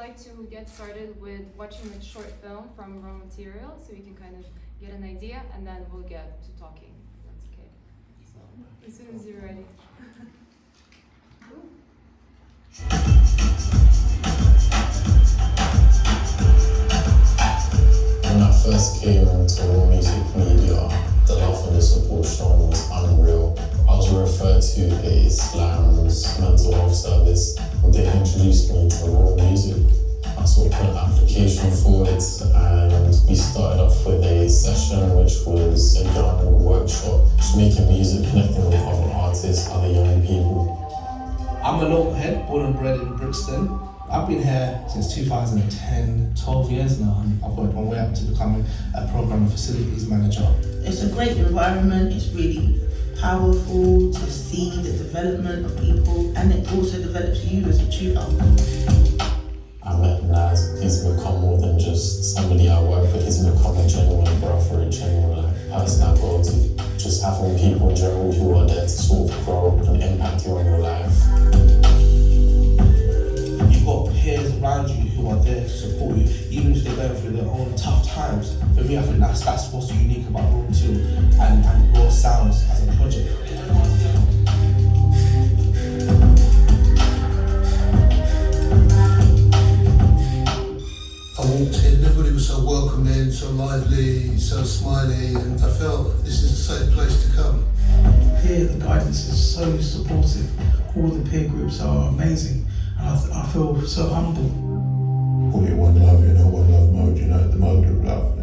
like to get started with watching a short film from raw material so you can kind of get an idea, and then we'll get to talking. That's okay. So, as soon as you're ready. When I first came into Music&Media, the love and the support shown was unreal. I was referred to a slams mental health service. They introduced me to raw music. I sort of put an application forward and we started off with a session which was a young workshop, just making music, connecting with other artists, other young people. I'm a local head, born and bred in Brixtona. I've been here since 2010, 12 years now, and I've worked my way up to becoming a program and facilities manager. It's a great environment, it's really powerful to see the development of people, and it also develops you as a tutor. I met Naz. He's become more than just somebody I work with. He's become a genuine brother, a genuine person I go to. Just having people in general who are there to sort of grow and impact you on your life. You've got peers around you who are there to support you, even if they're going through their own tough times. For me, I think that's what's unique about Raw Material and Raw Sounds as a project. I walked in, everybody was so welcoming, so lively, so smiley, and I felt this is a safe place to come. Here, the guidance is so supportive. All the peer groups are amazing, and I feel so humble. Call it one love, one love mode, the mode of love,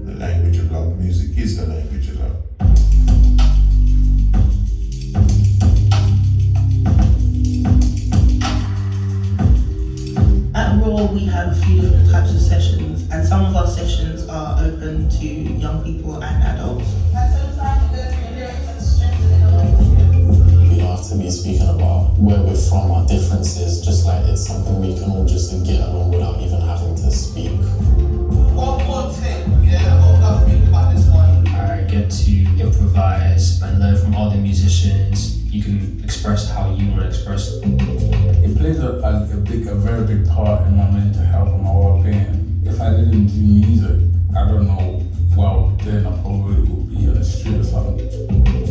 the language of love. Music is the language of love. At Raw, we have a few different types of sessions, and some of our sessions are open to young people and adults. We have to be speaking about where we're from, our differences, just like it's something we can all just get along without even having to speak. One more thing, what I think about this one. I get to improvise and learn from other musicians. You can express how you want to express. It plays a very big part in my mental health and my well-being. If I didn't do music, I don't know, then I probably would be on the street or something.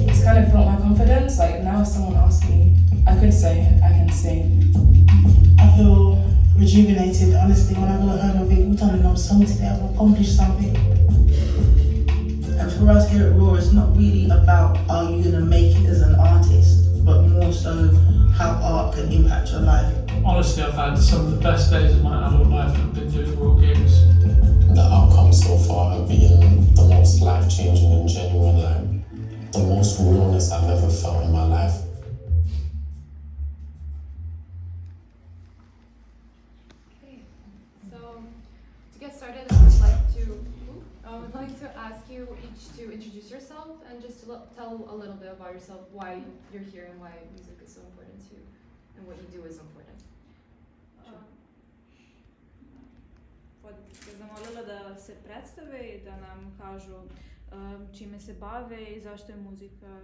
It's kind of built my confidence. Like now if someone asks me, I could say I can sing. I feel rejuvenated, honestly, when I go home and think, we've done another song today, I've accomplished something. And for us here at Raw, it's not really about are you gonna make it as an artist, but more so how art can impact your life. Honestly, I've had some of the best days of my adult life and I've been doing Raw gigs. The outcomes so far have been the most life-changing and genuine, the most realness I've ever felt in my life. Okay, so to get started, I would like to ask you each to introduce yourself and just to tell a little bit about yourself, why you're here and why music is so important to you and what you do is important. Zamolila da se predstave I da nam kažu čime se bave I zašto je muzika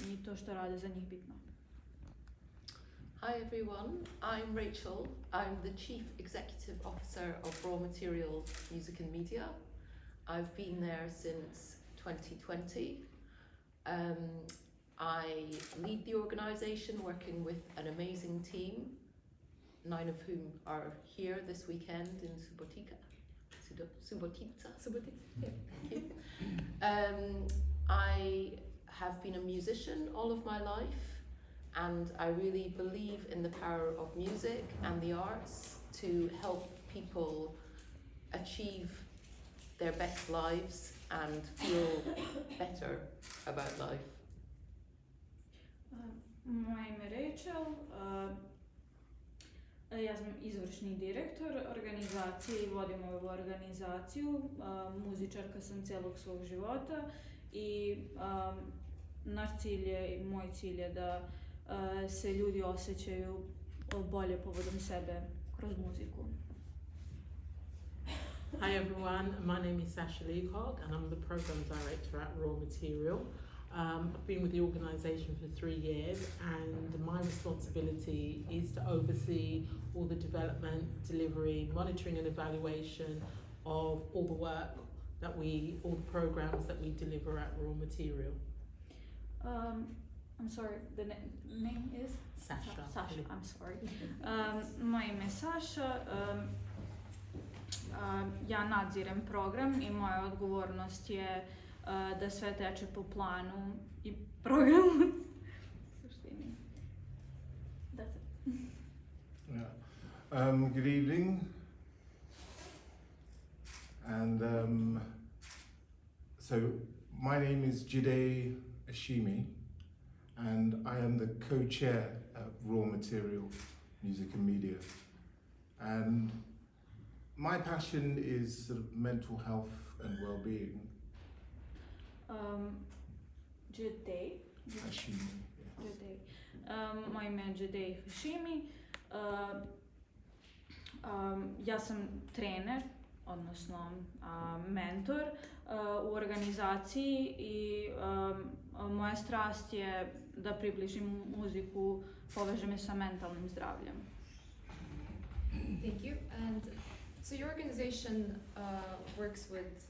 I to što rade za njih bitno. Hi everyone, I'm Rachel. I'm the Chief Executive Officer of Raw Material Music&Media. I've been there since 2020. I lead the organisation working with an amazing team, 9 of whom are here this weekend in Subotica. I have been a musician all of my life, and I really believe in the power of music and the arts to help people achieve their best lives and feel better about life. Moje ime je Rachel. Ja sam izvršni direktor organizacije I vodim ovu organizaciju. Muzičarka sam cijelog svog života I naš cilj je, moj cilj je da se ljudi osjećaju bolje povodom sebe kroz muziku. Hi everyone, my name is Sasha Leacock and I'm the Program Director at Raw Material. I've been with the organisation for 3 years, and my responsibility is to oversee all the development, delivery, monitoring and evaluation of all the work that all the programs that we deliver at Raw Material. I'm sorry, the name is? Sasha. Sasha, I'm sorry. Moje ime je Saša. Ja nadzirem program i moja odgovornost je da sve teče po planu i programu. Suštini. That's it. Yeah. Good evening. And so my name is Jide Ashimi, and I am the co-chair of Raw Material, Music and Media. And my passion is sort of mental health and well-being. Jide. Ashimi. Jide. Moje ime je Jide Ashimi. Ja sam trener, odnosno mentor u organizaciji i moja strast je da približim muziku, povežem je sa mentalnim zdravljem. Thank you. And so your organization works with,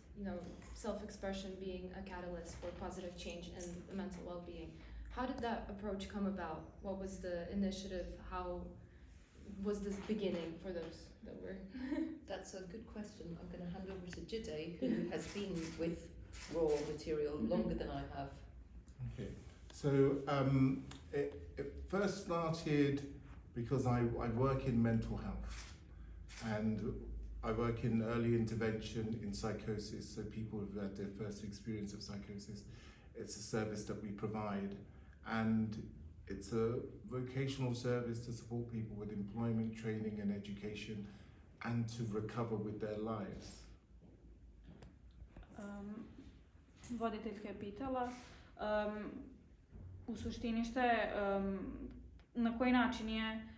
self-expression being a catalyst for positive change in the mental well-being. How did that approach come about? What was the initiative? How was this beginning for those that were? That's a good question. I'm going to hand over to Jide, who has been with Raw Material longer than I have. Okay, so it first started because I work in mental health, and I work in early intervention in psychosis, so people who've had their first experience of psychosis. It's a service that we provide, and it's a vocational service to support people with employment, training and education, and to recover with their lives. Voditeljka je pitala u suštini šta je, na koji način je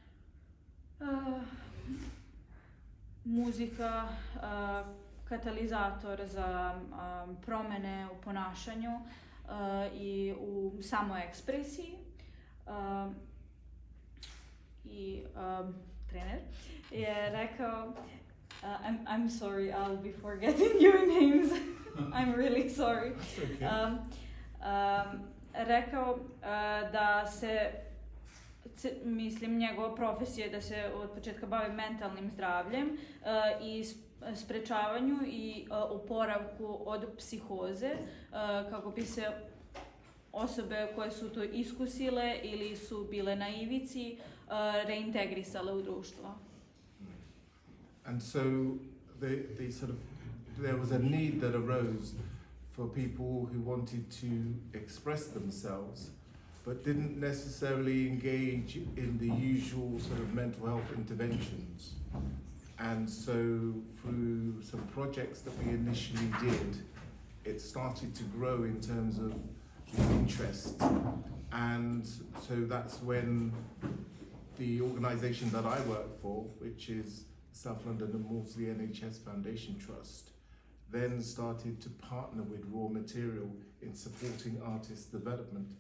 muzika katalizator za promene u ponašanju i u samoekspresiji. I trener je rekao, I'm sorry, I'll be forgetting your names. I'm really sorry. Rekao da se, mislim, njegova profesija je da se od početka bavi mentalnim zdravljem i sprečavanju i oporavku od psihoze, kako bi se osobe koje su to iskusile ili su bile na ivici reintegrisale u društvo. And so there was a need that arose for people who wanted to express themselves but didn't necessarily engage in the usual sort of mental health interventions. And so through some projects that we initially did, it started to grow in terms of interest, and so that's when the organisation that I work for, which is South London and Maudsley NHS Foundation Trust, then started to partner with Raw Material in supporting artist development.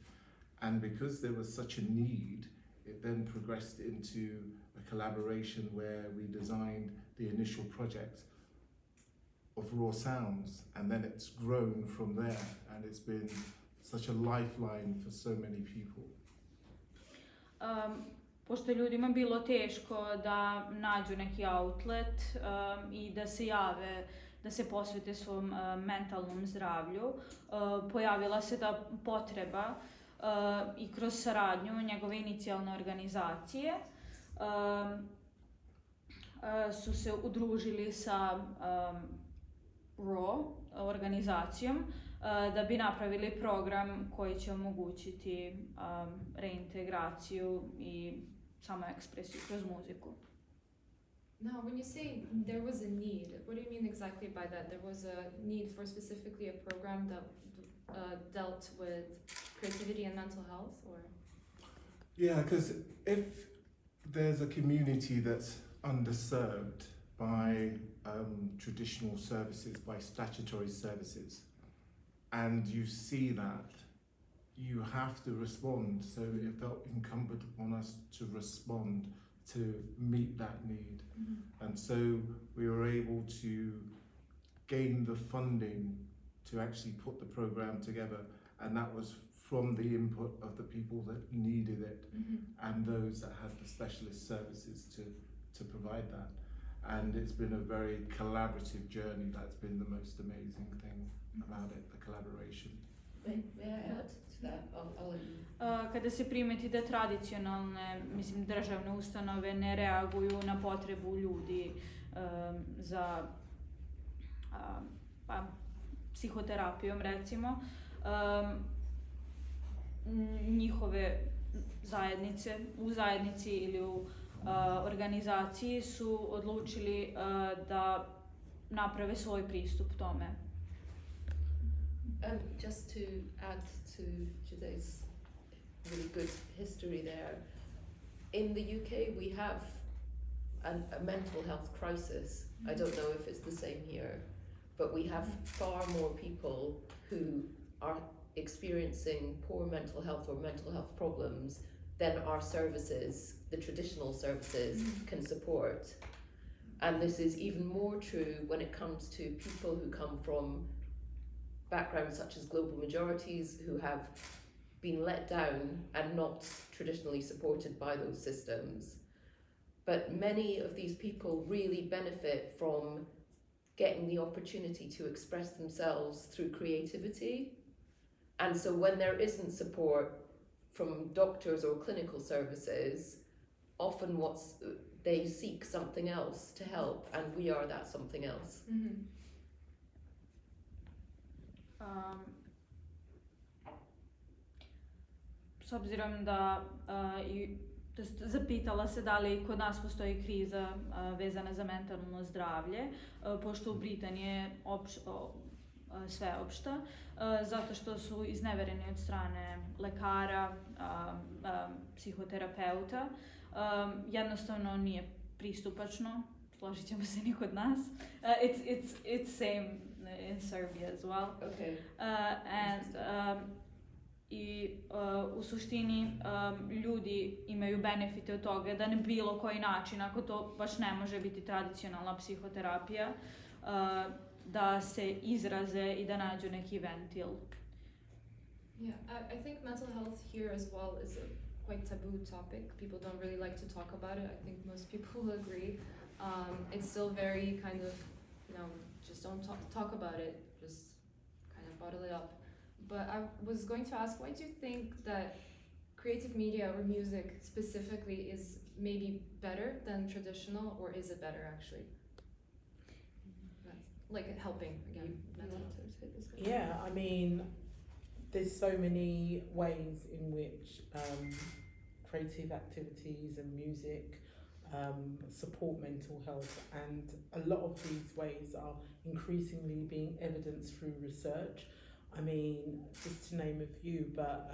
And because there was such a need, it then progressed into a collaboration where we designed the initial project of Raw Sounds, and then it's grown from there, and it's been such a lifeline for so many people. Pošto je ljudima bilo teško da nađu neki outlet i da se jave, da se posvete svom mentalnom zdravlju, pojavila se ta potreba i kroz saradnju njegove inicijalne organizacije su se udružili sa Raw organizacijom da bi napravili program koji će omogućiti reintegraciju i samoekspresiju kroz muziku. Now, when you say there was a need, what do you mean exactly by that? There was a need for specifically a program that dealt with creativity and mental health, or? Yeah, because if there's a community that's underserved by traditional services, by statutory services, and you see that you have to respond. So it felt incumbent upon us to respond to meet that need. And so we were able to gain the funding to actually put the program together, and that was from the input of the people that needed it and those that had the specialist services to provide that. And it's been a very collaborative journey. That's been the most amazing thing about it, the collaboration. May I add to that? I'll let you. Kada se primeti da tradicionalne, mislim, državne ustanove ne reaguju na potrebu ljudi za psihoterapijom, recimo, njihove zajednice, u zajednici ili u organizaciji su odlučili da naprave svoj pristup tome. Just to add to Jude's really good history there, in the UK we have a mental health crisis. I don't know if it's the same here, but we have far more people who are experiencing poor mental health or mental health problems than our services, the traditional services, can support. And this is even more true when it comes to people who come from backgrounds such as global majorities, who have been let down and not traditionally supported by those systems. But many of these people really benefit from getting the opportunity to express themselves through creativity. And so when there isn't support from doctors or clinical services, often they seek something else to help, and we are that something else. S obzirom da zapitala se da li kod nas postoji kriza vezana za mentalno zdravlje, pošto u Britaniji je sveopšta, zato što su iznevereni od strane lekara, psihoterapeuta, jednostavno nije pristupačno, složit ćemo se ni kod nas. It's same in Serbia as well. Okay. I u suštini ljudi imaju benefite od toga da na bilo koji način, ako to baš ne može biti tradicionalna psihoterapija, da se izraze i da nađu neki ventil. Yeah, I think mental health here as well is a quite taboo topic. People don't really like to talk about it. I think most people will agree. It's still very kind of, just don't talk about it, just kind of bottle it up. But I was going to ask, why do you think that creative media or music specifically is maybe better than traditional, or is it better actually? That's like helping again. Yeah, I mean, there's so many ways in which creative activities and music support mental health, and a lot of these ways are increasingly being evidenced through research. I mean, just to name a few, but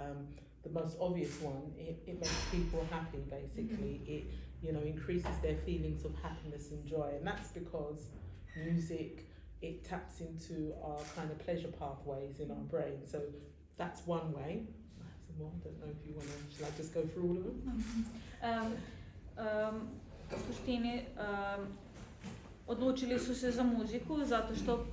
the most obvious one, it makes people happy, basically. It, increases their feelings of happiness and joy, and that's because music, it taps into our kind of pleasure pathways in our brain. So that's one way. I have some more, I don't know if you want to, shall I just go through all of them? U suštini, odlučili su se za muziku zato što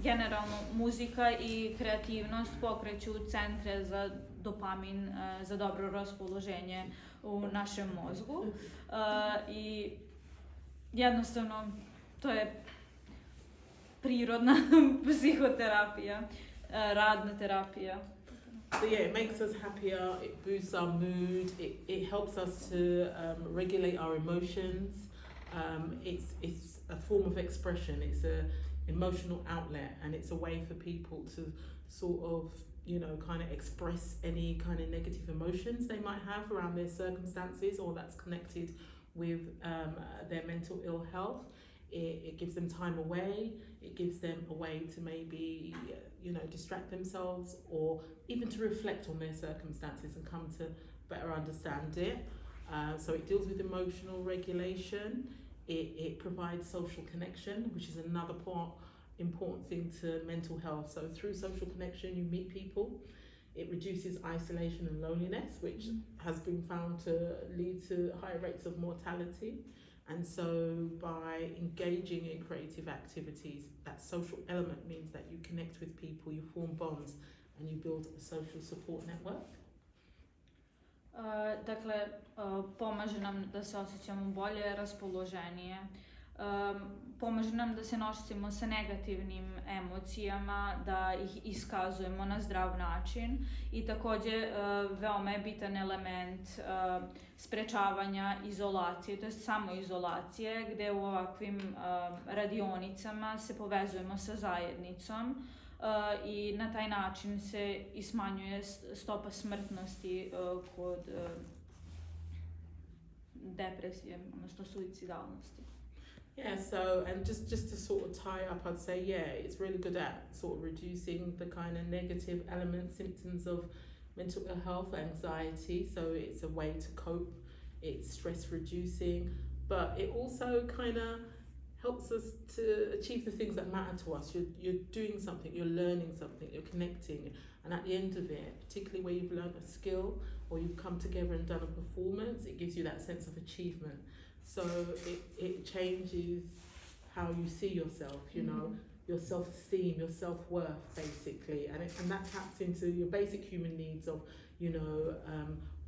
generalno muzika i kreativnost pokreću centre za dopamin, za dobro raspoloženje u našem mozgu. I jednostavno to je prirodna psihoterapija, radna terapija. So yeah, it makes us happier, it boosts our mood, it helps us to regulate our emotions. It's a form of expression, it's an emotional outlet, and it's a way for people to sort of, kind of express any kind of negative emotions they might have around their circumstances or that's connected with their mental ill health. It gives them time away, it gives them a way to maybe, distract themselves, or even to reflect on their circumstances and come to better understand it. So it deals with emotional regulation. It provides social connection, which is another important thing to mental health. So through social connection, you meet people. It reduces isolation and loneliness, which has been found to lead to higher rates of mortality. And so by engaging in creative activities, that social element means that you connect with people, you form bonds, and you build a social support network. Dakle, pomaže nam da se osjećamo bolje, raspoloženije. Pomaže nam da se nosimo sa negativnim emocijama, da ih iskazujemo na zdrav način i takođe veoma je bitan element sprečavanja izolacije, to je samoizolacije, gde u ovakvim radionicama se povezujemo sa zajednicom i na taj način se i smanjuje stopa smrtnosti kod depresije, odnosno suicidalnosti. Yeah, so, and just to sort of tie up, I'd say, yeah, it's really good at sort of reducing the kind of negative elements, symptoms of mental health, anxiety. So it's a way to cope, it's stress reducing, but it also kind of helps us to achieve the things that matter to us. You're doing something, you're learning something, you're connecting, and at the end of it, particularly where you've learned a skill or you've come together and done a performance, it gives you that sense of achievement. So it changes how you see yourself, you know, your self-esteem, your self-worth, basically, and that taps into your basic human needs of, you know,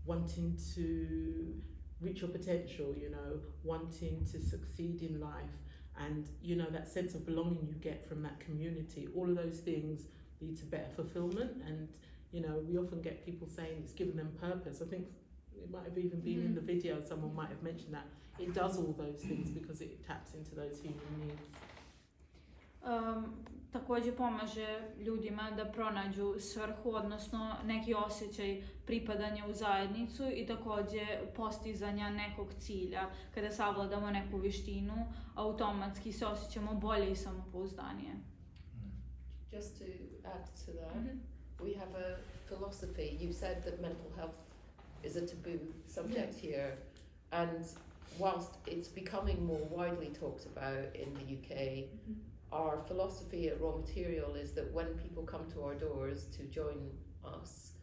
wanting to reach your potential, you know, wanting to succeed in life, and, you know, that sense of belonging you get from that community. All of those things lead to better fulfillment, and, you know, we often get people saying it's given them purpose. I think it might have even been in the video, someone might have mentioned that. It does all those things because it taps into those human needs. Takođe pomaže ljudima da pronađu svrhu, odnosno neki osjećaj pripadanja u zajednicu i takođe postizanja nekog cilja. Kada savladamo neku veštinu, automatski se osjećamo bolje i samopouzdanije. Just to add to that, we have a philosophy. You said that mental health is a taboo subject here, and whilst it's becoming more widely talked about in the UK, our philosophy at Raw Material is that when people come to our doors to join us,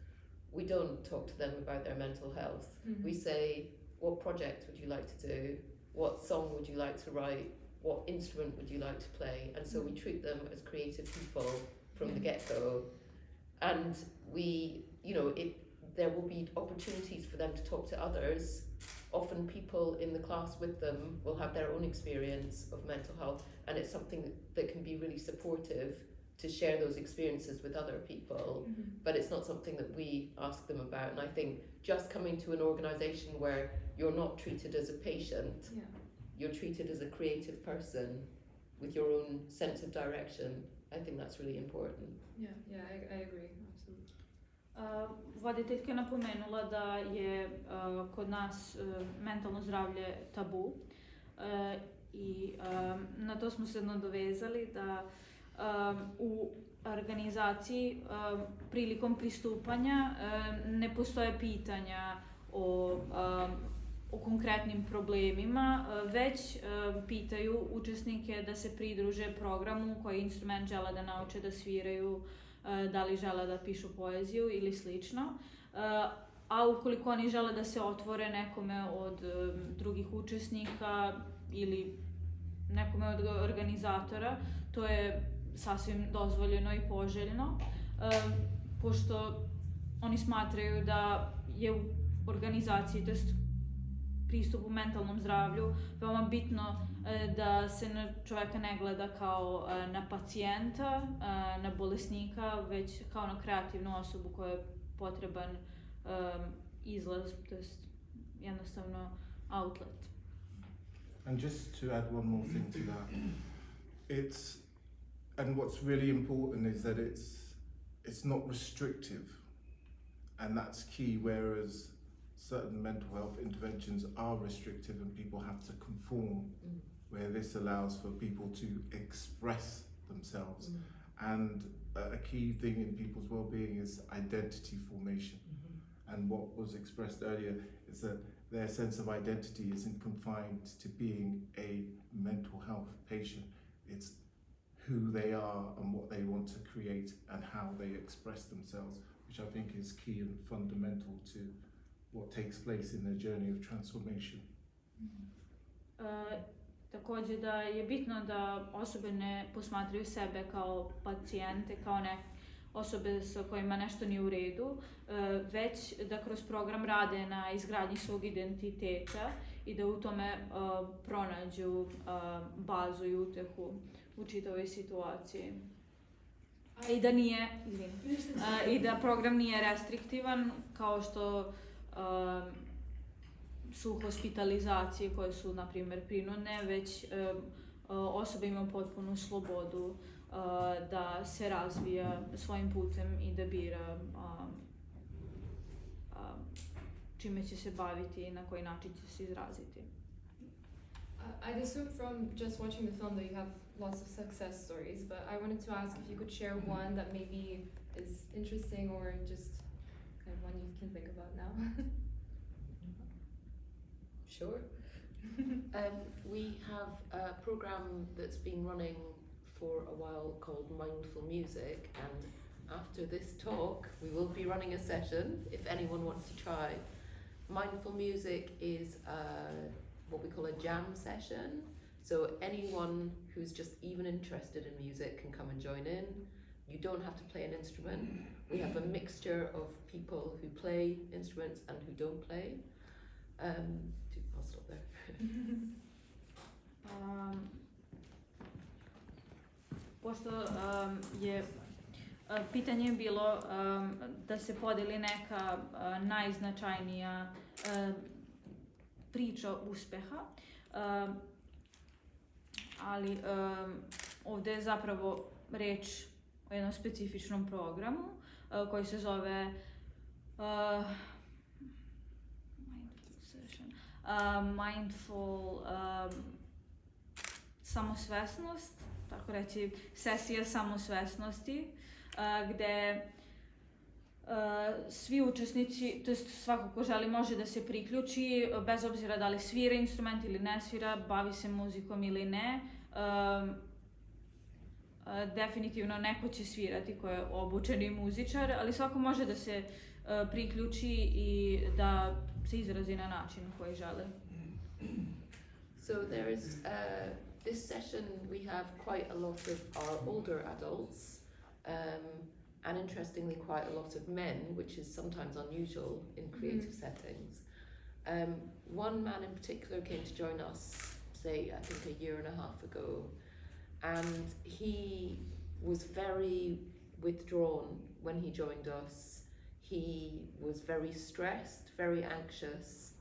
we don't talk to them about their mental health. We say, what project would you like to do? What song would you like to write? What instrument would you like to play? And so we treat them as creative people from the get-go. And we, you know, there will be opportunities for them to talk to others. Often people in the class with them will have their own experience of mental health, and it's something that can be really supportive to share those experiences with other people, but it's not something that we ask them about. And I think just coming to an organisation where you're not treated as a patient, you're treated as a creative person with your own sense of direction, I think that's really important. Yeah, I agree, absolutely. Voditeljka je napomenula da je kod nas mentalno zdravlje tabu i na to smo se nadovezali da u organizaciji prilikom pristupanja ne postoje pitanja o konkretnim problemima, već pitaju učesnike da se pridruže programu koji instrument žele da nauče da sviraju, da li žele da pišu poeziju ili slično. A ukoliko oni žele da se otvore nekome od drugih učesnika ili nekome od organizatora, to je sasvim dozvoljeno i poželjno, pošto oni smatraju da je u organizaciji, to jest pristupu mentalnom zdravlju, veoma bitno da se na čoveka ne gleda kao na pacijenta, na bolesnika, već kao na kreativnu osobu koja je potreban izlaz, to jest jednostavno outlet. And just to add one more thing to that, and what's really important is that it's not restrictive, and that's key, whereas certain mental health interventions are restrictive and people have to conform, where this allows for people to express themselves. And a key thing in people's well-being is identity formation. And what was expressed earlier is that their sense of identity isn't confined to being a mental health patient. It's who they are and what they want to create and how they express themselves which I think is key and fundamental to what takes place in their journey of transformation. Također da je bitno da osobe ne posmatraju sebe kao pacijente, kao osobe sa kojima nešto nije u redu, već da kroz program rade na izgradnji svog identiteta i da u tome pronađu bazu i utehu u čitavoj situaciji. I da program nije restriktivan kao što su hospitalizacije koje su, na primjer, prinudne, već osoba ima potpunu slobodu da se razvija svojim putem i da bira čime će se baviti i na koji način će se izraziti. I'd assume from just watching the film that you have lots of success stories, but I wanted to ask if you could share one that maybe is interesting or just kind of one you can think about now. Sure. We have a program that's been running for a while called Mindful Music, and after this talk we will be running a session if anyone wants to try. Mindful Music is what we call a jam session, so anyone who's just even interested in music can come and join in. You don't have to play an instrument. We have a mixture of people who play instruments and who don't play. I'll stop there. Pošto je pitanje bilo da se podeli neka najznačajnija priča uspeha, ali ovdje je zapravo reč o jednom specifičnom programu koji se zove Mindful samosvesnost, tako reći sesija samosvesnosti, gde svi učesnici, to jest svako ko želi može da se priključi, bez obzira da li svira instrument ili ne svira, bavi se muzikom ili ne. Definitivno neko će svirati ko je obučeni muzičar, ali svako može da se priključi i da se izrazi na način koji žele. So there's this session we have quite a lot of our older adults, and interestingly quite a lot of men, which is sometimes unusual in creative settings. One man in particular came to join us, say, I think a year and a half ago, and he was very withdrawn when he joined us. He was very stressed, very anxious,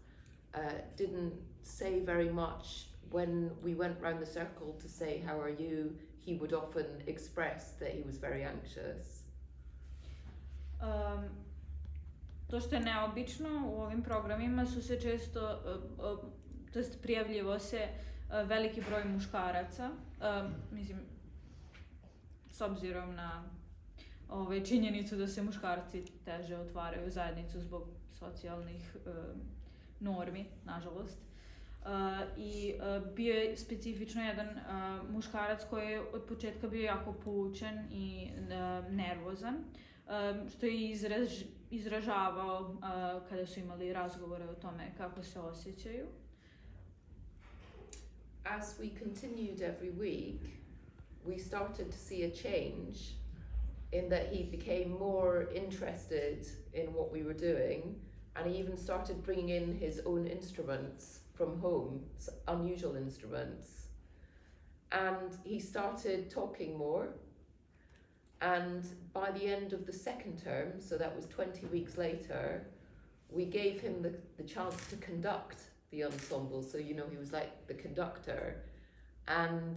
didn't say very much. When we went round the circle to say, how are you, he would often express that he was very anxious. To što je neobično u ovim programima su se često, to jest prijavljivo se veliki broj muškaraca, mislim, s obzirom na činjenicu da se muškarci teže otvaraju u zajednicu zbog socijalnih normi, nažalost. I bio je specifično jedan muškarac koji je od početka bio jako poučen i nervozan, što je izražavao kada su imali razgovore o tome kako se osjećaju. As we continued every week, we started to see a change in that he became more interested in what we were doing, and he even started bringing in his own instruments from home, unusual instruments. And he started talking more, and by the end of the second term, so that was 20 weeks later, we gave him the chance to conduct the ensemble, so he was like the conductor, and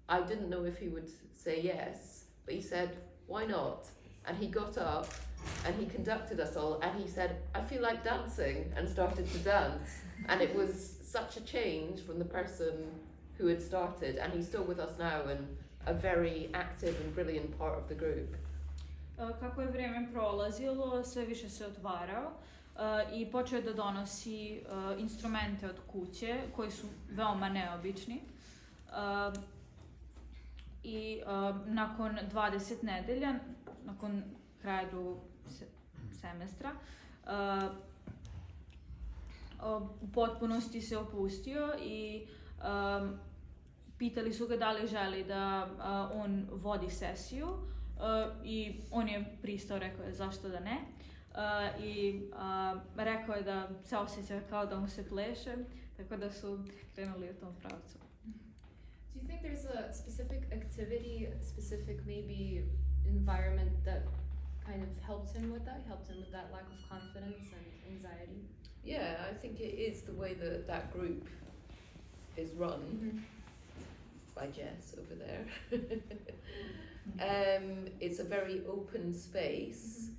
I didn't know if he would say yes, but he said, why not? And he got up and he conducted us all, and he said, I feel like dancing, and started to dance. And it was such a change from the person who had started, and he's still with us now and a very active and brilliant part of the group. Kako je vrijeme prolazilo, sve više se otvarao i počeo da donosi instrumente od kuće koji su veoma neobični. I nakon 20 nedelja, nakon kraja semestra. U potpunosti se opustio i pitali su ga da li želi da on vodi sesiju i on je pristao, rekao je zašto da ne. I rekao je da se osjeća kao da mu se pleše, tako da su krenuli u tom pravcu. Do you think there's a specific activity, a specific maybe environment that kind of helped him with that lack of confidence and anxiety? Yeah, I think it is the way that that group is run by Jess over there. It's a very open space,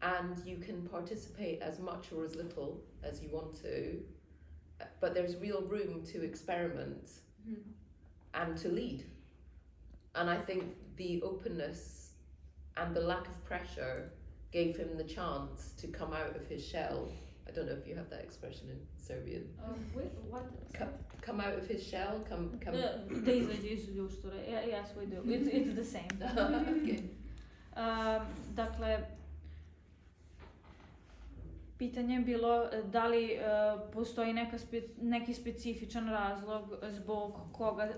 and you can participate as much or as little as you want to, but there's real room to experiment and to lead. And I think the openness and the lack of pressure gave him the chance to come out of his shell. I don't know if you have that expression in Serbian. What? Come out of his shell. Da izađe iz ljuštura. Yes, we do. It's the same. Okay. Dakle, pitanje je bilo da li postoji neki specifičan razlog zbog koga,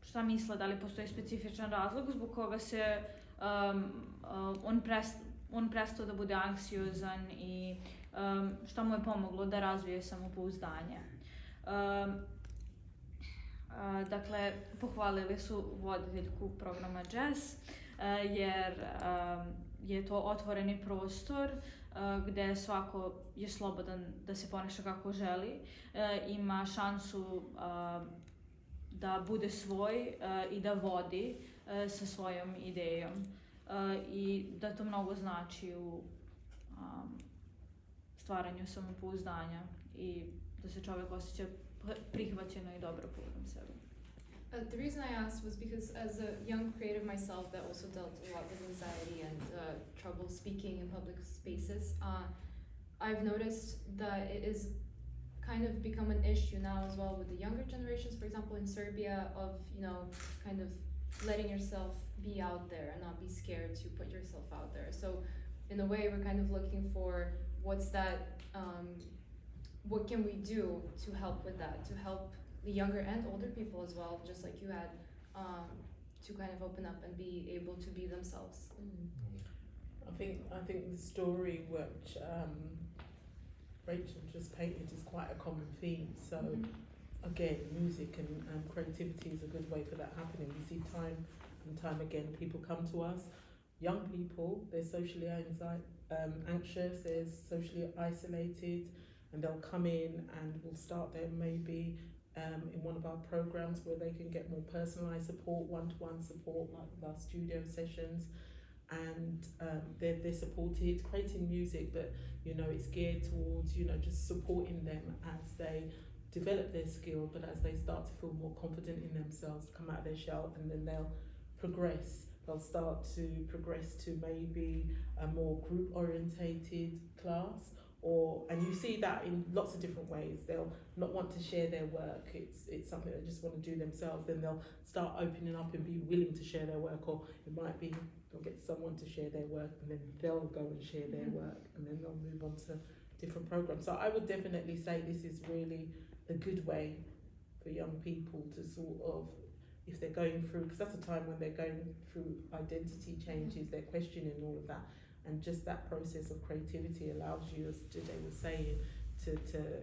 šta misle, da li postoji specifičan razlog zbog koga se on prestao da bude anksiozan i šta mu je pomoglo da razvije samopouzdanje. Dakle, pohvalili su voditeljku programa Jazz jer je to otvoreni prostor gde svako je slobodan da se ponaša kako želi, ima šansu da bude svoj i da vodi sa svojom idejom i da to mnogo znači u stvaranju samopouzdanja i da se čovjek osjeća prihvaćeno i dobro povodom sebe. The reason I asked was because as a young creative myself that also dealt a lot with anxiety and trouble speaking in public spaces, I've noticed that it is kind of become an issue now as well with the younger generations, for example in Serbia, of, you know, kind of letting yourself be out there and not be scared to put yourself out there. So in a way we're kind of looking for what's that, what can we do to help with that, to help the younger and older people as well, just like you had, to kind of open up and be able to be themselves. I think the story which Rachel just painted is quite a common theme. So again, music and creativity is a good way for that happening. We see time and time again people come to us, young people, they're socially anxious, they're socially isolated, and they'll come in and we'll start them maybe in one of our programs where they can get more personalised support, one-to-one support, like with our studio sessions, and they're supported, creating music, but you know it's geared towards, you know, just supporting them as they develop their skill, but as they start to feel more confident in themselves, come out of their shell, and then they'll progress. They'll start to progress to maybe a more group orientated class, and you see that in lots of different ways. They'll not want to share their work, it's something they just want to do themselves, then they'll start opening up and be willing to share their work, or it might be they'll get someone to share their work and then they'll go and share their work, and then they'll move on to different programs. So I would definitely say this is really a good way for young people to sort of, if they're going through, because that's a time when they're going through identity changes, they're questioning all of that, and just that process of creativity allows you, as Jide was saying, to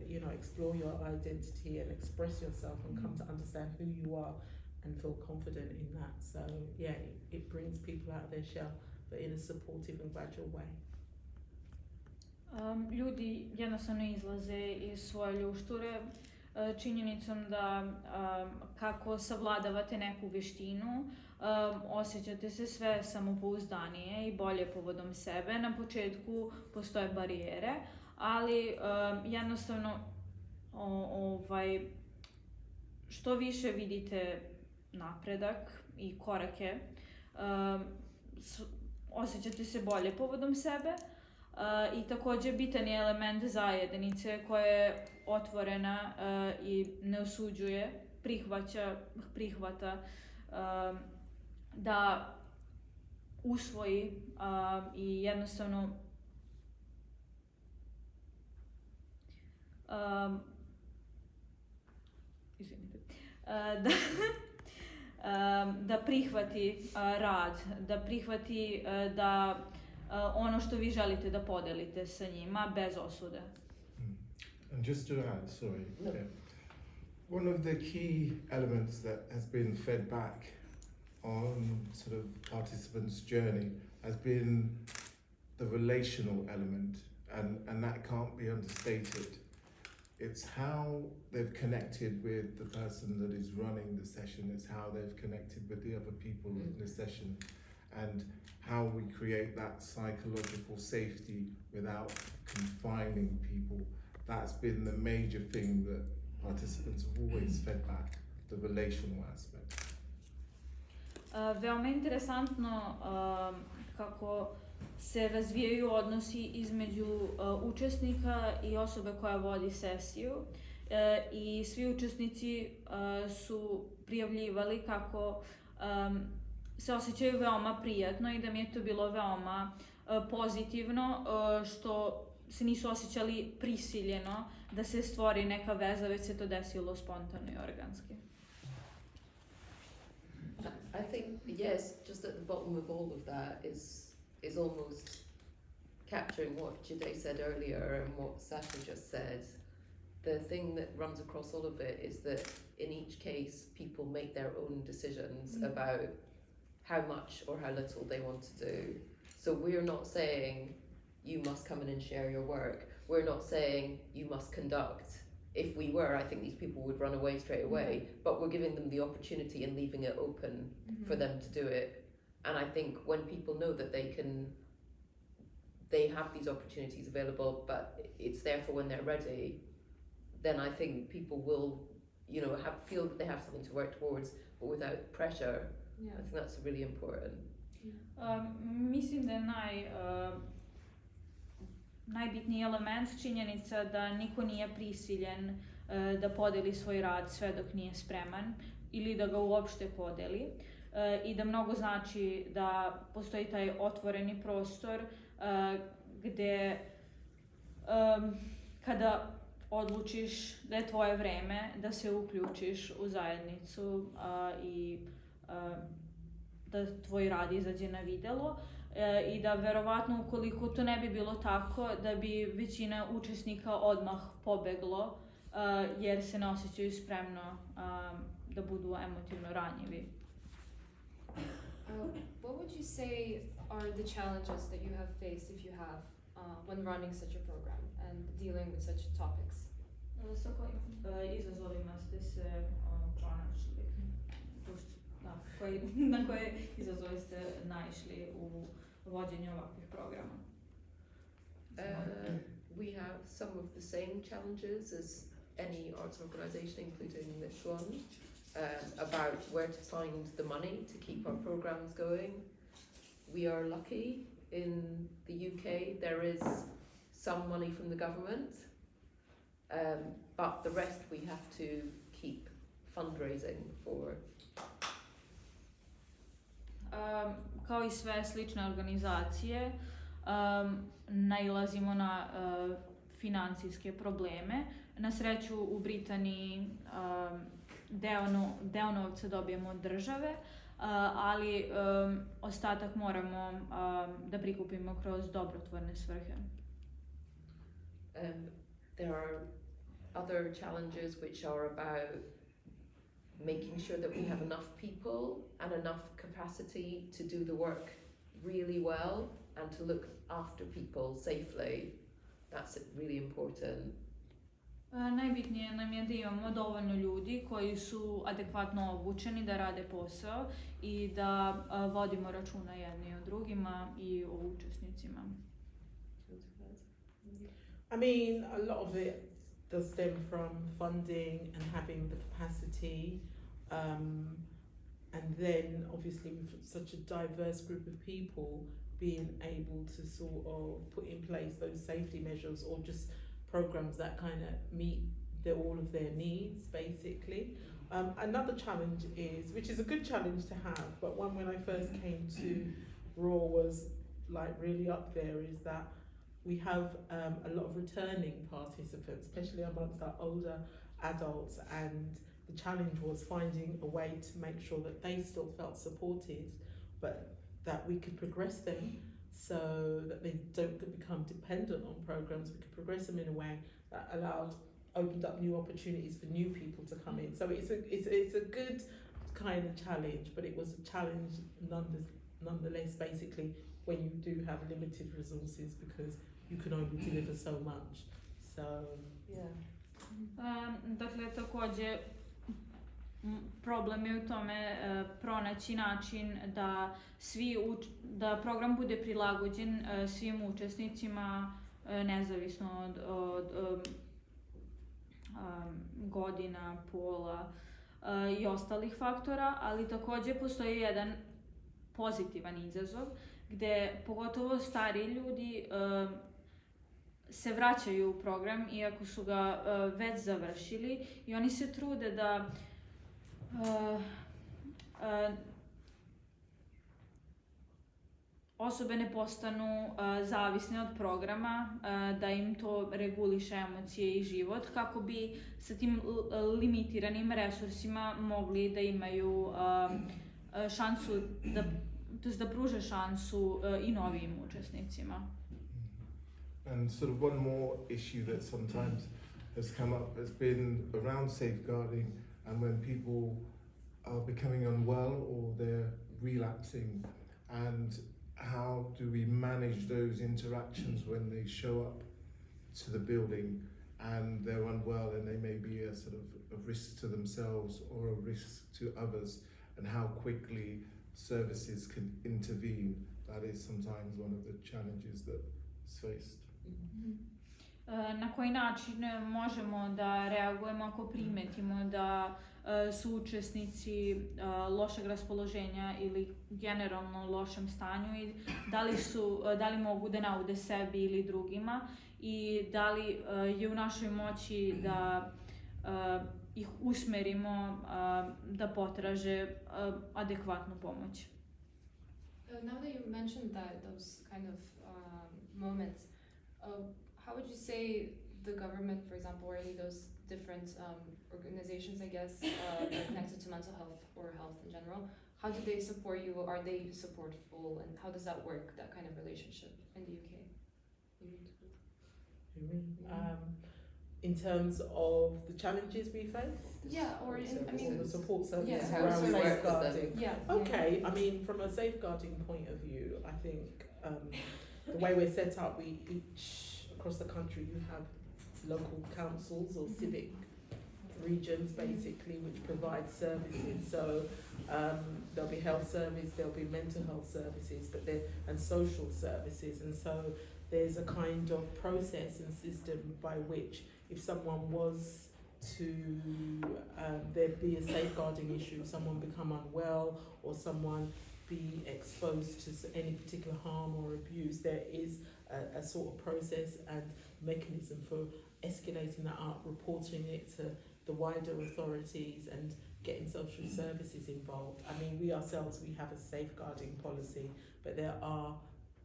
you know, explore your identity and express yourself and come to understand who you are and feel confident in that. So yeah, it brings people out of their shell, but in a supportive and gradual way. Ljudi jednostavno izlaze iz svoje ljušture činjenicom da kako savladavate neku vještinu, osjećate se sve samopouzdanije i bolje povodom sebe. Na početku postoje barijere, ali jednostavno što više vidite napredak i korake, osjećate se bolje povodom sebe. I također bitan je element zajednice koja je otvorena i ne osuđuje, prihvata da usvoji i jednostavno izvinite, da prihvati rad, da prihvati da ono što vi želite da podelite sa njima bez osude. And just to add, sorry, yeah. One of the key elements that has been fed back on sort of participants' journey has been the relational element, and that can't be understated. It's how they've connected with the person that is running the session, it's how they've connected with the other people in the session, and how we create that psychological safety without confining people. That's been the major thing that participants have always fed back, the relational aspect. Veoma interesantno kako se razvijaju odnosi između učesnika i osobe koja vodi sesiju i svi učesnici su prijavljivali kako se osjećaju veoma prijatno i da mi je to bilo veoma pozitivno, što se nisu osjećali prisiljeno da se stvori neka veza, već se to desilo spontano i organski. I think, yes, just at the bottom of all of that is almost capturing what Jide said earlier and what Sasha just said. The thing that runs across all of it is that in each case, people make their own decisions about how much or how little they want to do. So we're not saying, you must come in and share your work. We're not saying, you must conduct. If we were, I think these people would run away straight away, but we're giving them the opportunity and leaving it open for them to do it. And I think when people know that they have these opportunities available, but it's there for when they're ready, then I think people will, feel that they have something to work towards, but without pressure. Yeah. I think that's really important. Mislim da je najbitniji element činjenica da niko nije prisiljen da podeli svoj rad sve dok nije spreman ili da ga uopšte podeli, i da mnogo znači da postoji taj otvoreni prostor gde kada odlučiš da je tvoje vreme da se uključiš u zajednicu i da tvoj rad izađe na videlo, i da verovatno ukoliko to ne bi bilo tako, da bi većina učesnika odmah pobeglo jer se ne osjećaju spremno da budu emotivno ranjivi. What would you say are the challenges that you have faced, if you have, when running such a program and dealing with such topics? Sa kojim izazovima ste se pronašli? Na koje izazove ste naišli u vođenju ovakvih programa? We have some of the same challenges as any arts organisation, including this one, about where to find the money to keep our programmes going. We are lucky in the UK, there is some money from the government, but the rest we have to keep fundraising for. Kao i sve slične organizacije, nailazimo na financijske probleme. Na sreću u Britaniji deo novca dobijemo od države, ali ostatak moramo da prikupimo kroz dobrotvorne svrhe. There are other challenges which are about making sure that we have enough people and enough capacity to do the work really well and to look after people safely. That's really important. Najbitnije nam je da imamo dovoljno ljudi koji su adekvatno obučeni da rade posao i da vodimo računa jedni o drugima i o učesnicima. I mean, a lot of it does stem from funding and having the capacity, and then obviously with such a diverse group of people, being able to sort of put in place those safety measures or just programs that kind of meet all of their needs, basically. Another challenge is, which is a good challenge to have, but one when I first came to Raw was like really up there, is that we have a lot of returning participants, especially amongst our older adults, and the challenge was finding a way to make sure that they still felt supported, but that we could progress them so that they don't become dependent on programs. We could progress them in a way that opened up new opportunities for new people to come in. So it's a good kind of challenge, but it was a challenge nonetheless, basically, when you do have limited resources, because you can only deliver so much. So, yeah. Dakle, također, problem je u tome pronaći način da da program bude prilagođen svim učesnicima, nezavisno od godina, pola i ostalih faktora, ali također postoji jedan pozitivan izazov gdje pogotovo stariji ljudi se vraćaju u program iako su ga već završili i oni se trude da osobe ne postanu zavisne od programa, da im to reguliše emocije i život, kako bi sa tim limitiranim resursima mogli da imaju šansu, da pruže šansu i novim učesnicima. And sort of one more issue that sometimes has come up has been around safeguarding, and when people are becoming unwell or they're relapsing, and how do we manage those interactions when they show up to the building and they're unwell and they may be a sort of a risk to themselves or a risk to others, and how quickly services can intervene. That is sometimes one of the challenges that is faced. Na koji način možemo da reagujemo ako primetimo da su učesnici lošeg raspoloženja ili generalno lošem stanju i da li mogu da naude sebi ili drugima i da li je u našoj moći da ih usmerimo da potraže adekvatnu pomoć. Now that you mentioned those kind of moments, how would you say the government, for example, or any of those different organizations, I guess, connected to mental health or health in general, how do they support you? Are they supportful, and how does that work, that kind of relationship in the UK? In terms of the challenges we face? Yeah, or the support services yeah, around safeguarding. Yeah. Okay, I mean, from a safeguarding point of view, I think the way we're set up, we each, across the country, you have local councils or civic regions, basically, which provide services. So there'll be health service, there'll be mental health services, and social services. And so there's a kind of process and system by which, if someone was to, there'd be a safeguarding issue, someone become unwell or someone be exposed to any particular harm or abuse, there is a sort of process and mechanism for escalating that up, reporting it to the wider authorities and getting social services involved. I mean, we ourselves, we have a safeguarding policy, but there are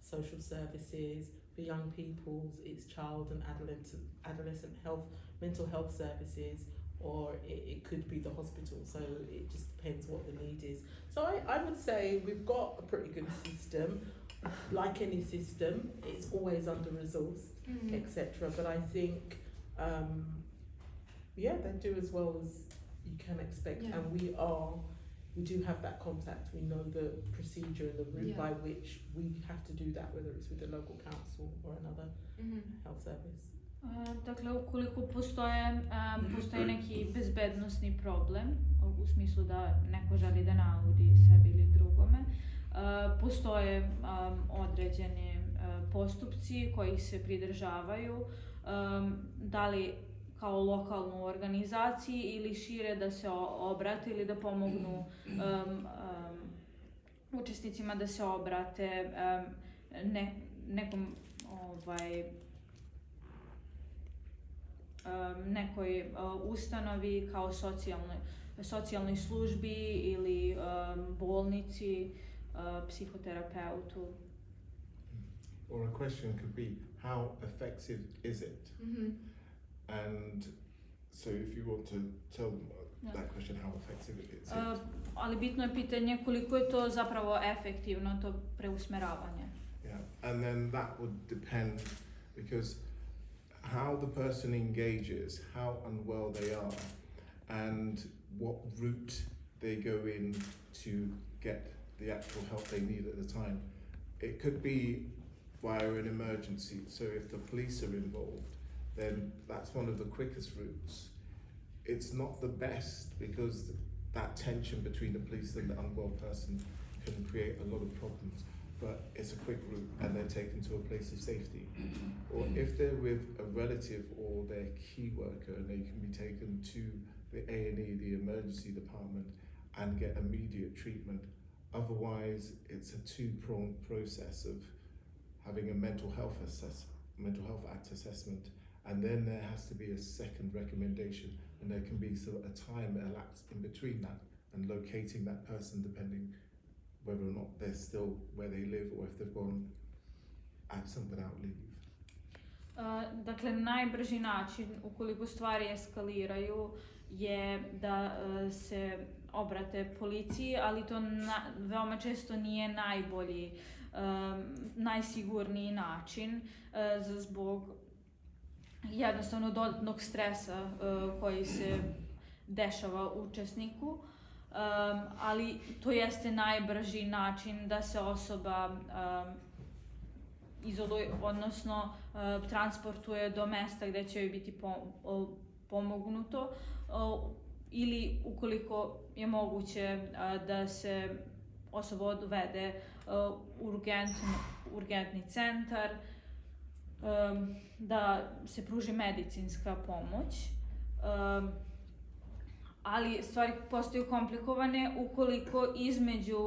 social services for young people, it's child and adolescent health, mental health services, or it could be the hospital, so it just depends what the need is. So I would say we've got a pretty good system. Like any system, it's always under-resourced, etc. But I think, they do as well as you can expect, and we do have that contact. We know the procedure, the route by which we have to do that, whether it's with the local council or another health service. Dakle, ukoliko postoje neki bezbednosni problem, u smislu da neko želi da naudi sebi ili drugome, postoje određeni postupci koji se pridržavaju, da li kao lokalnu organizaciji ili šire da se obrate ili da pomognu učesnicima da se obrate nekom nekoj ustanovi kao socijalnoj službi ili bolnici, psihoterapeutu. Or a question could be, how effective is it? And so if you want to tell them that question, how effective it is. Ali bitno je pitanje koliko je to zapravo efektivno, to preusmeravanje. Yeah, and then that would depend, because how the person engages, how unwell they are, and what route they go in to get the actual help they need at the time. It could be via an emergency, so if the police are involved, then that's one of the quickest routes. It's not the best, because that tension between the police and the unwell person can create a lot of problems, but it's a quick route and they're taken to a place of safety. Or if they're with a relative or their key worker, they can be taken to the A&E, the emergency department, and get immediate treatment. Otherwise, it's a two-pronged process of having a mental health act assessment, and then there has to be a second recommendation, and there can be sort of a time elapsed in between that and locating that person, depending whether or not they're still where they live or if they've gone absent without leave. Dakle, najbrži način ukoliko stvari eskaliraju je da se obrate policiji, ali to veoma često nije najbolji, najsigurniji način zbog jednostavno dodatnog stresa koji se dešava učesniku, ali to jeste najbrži način da se osoba izoluje, odnosno transportuje do mesta gdje će joj biti pomognuto, ili ukoliko je moguće da se osoba odvede u urgentni centar, da se pruži medicinska pomoć. Ali stvari postaju komplikovane ukoliko između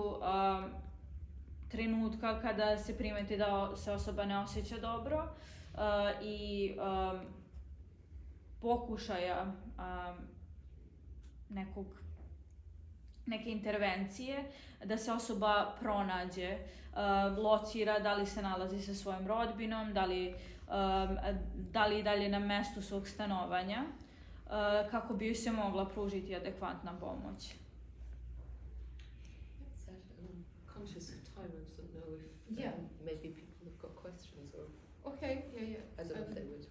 trenutka kada se primeti da se osoba ne osjeća dobro i pokušaja neke intervencije, da se osoba pronađe, locira da li se nalazi sa svojom rodbinom, da li dalje na mestu svog stanovanja, kako bi joj se mogla pružiti adekvatna pomoć. Conscious of time, I just don't know if maybe people have got questions or. Okay, yeah. I don't know if they would.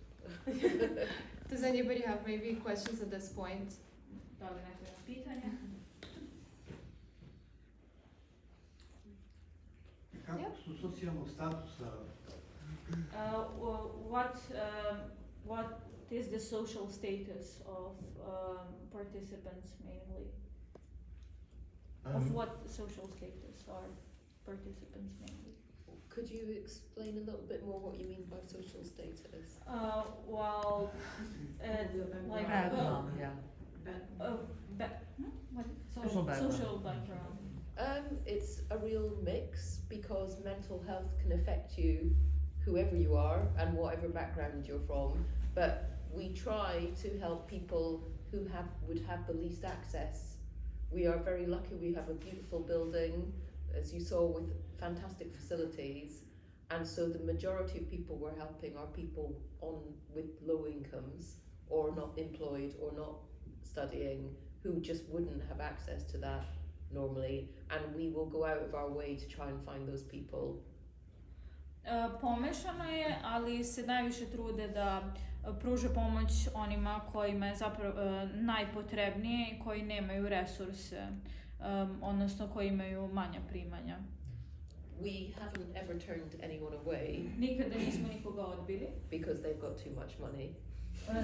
Does anybody have maybe questions at this point? Da li neko ima pitanja? Kako su socijalnog statusa? What is the social status of participants mainly? Of what social status are participants mainly? Could you explain a little bit more what you mean by social status? Like background, social background. It's a real mix, because mental health can affect you, whoever you are and whatever background you're from. But we try to help people who would have the least access. We are very lucky. We have a beautiful building, as you saw, with fantastic facilities, and so the majority of people we're helping are people with low incomes, or not employed, or not studying, who just wouldn't have access to that normally, and we will go out of our way to try and find those people. Pomešano je, ali se najviše trude da pruže pomoć onima kojima je zapravo najpotrebnije i koji nemaju resurse, odnosno koji imaju manja primanja. We haven't ever turned anyone away. Nikada nismo nikoga odbili. Because they've got too much money. But